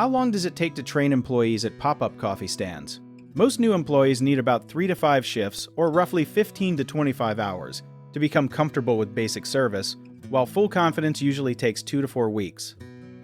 How long does it take to train employees at pop-up coffee stands? Most new employees need about 3 to 5 shifts, or roughly 15 to 25 hours, to become comfortable with basic service, while full confidence usually takes 2 to 4 weeks.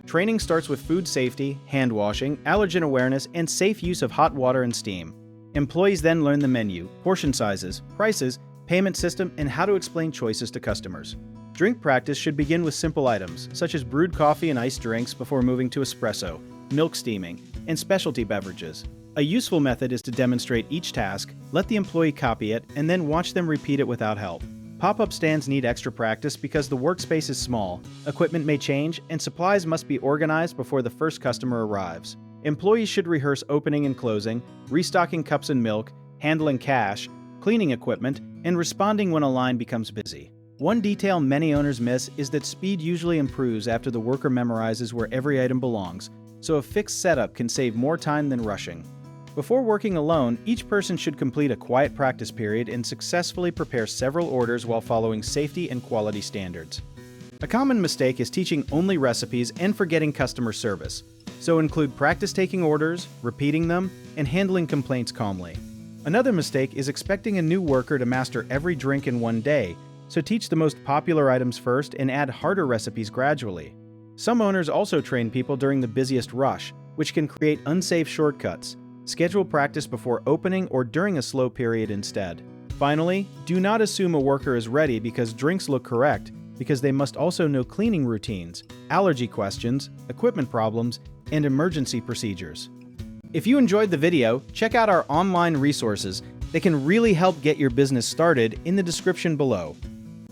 Training starts with food safety, hand washing, allergen awareness, and safe use of hot water and steam. Employees then learn the menu, portion sizes, prices, payment system, and how to explain choices to customers. Drink practice should begin with simple items, such as brewed coffee and iced drinks before moving to espresso, milk steaming, and specialty beverages. A useful method is to demonstrate each task, let the employee copy it, and then watch them repeat it without help. Pop-up stands need extra practice because the workspace is small, equipment may change, and supplies must be organized before the first customer arrives. Employees should rehearse opening and closing, restocking cups and milk, handling cash, cleaning equipment, and responding when a line becomes busy. One detail many owners miss is that speed usually improves after the worker memorizes where every item belongs, so a fixed setup can save more time than rushing. Before working alone, each person should complete a quiet practice period and successfully prepare several orders while following safety and quality standards. A common mistake is teaching only recipes and forgetting customer service, so include practice taking orders, repeating them, and handling complaints calmly. Another mistake is expecting a new worker to master every drink in one day, so teach the most popular items first and add harder recipes gradually. Some owners also train people during the busiest rush, which can create unsafe shortcuts. Schedule practice before opening or during a slow period instead. Finally, do not assume a worker is ready because drinks look correct, because they must also know cleaning routines, allergy questions, equipment problems, and emergency procedures. If you enjoyed the video, check out our online resources that can really help get your business started in the description below.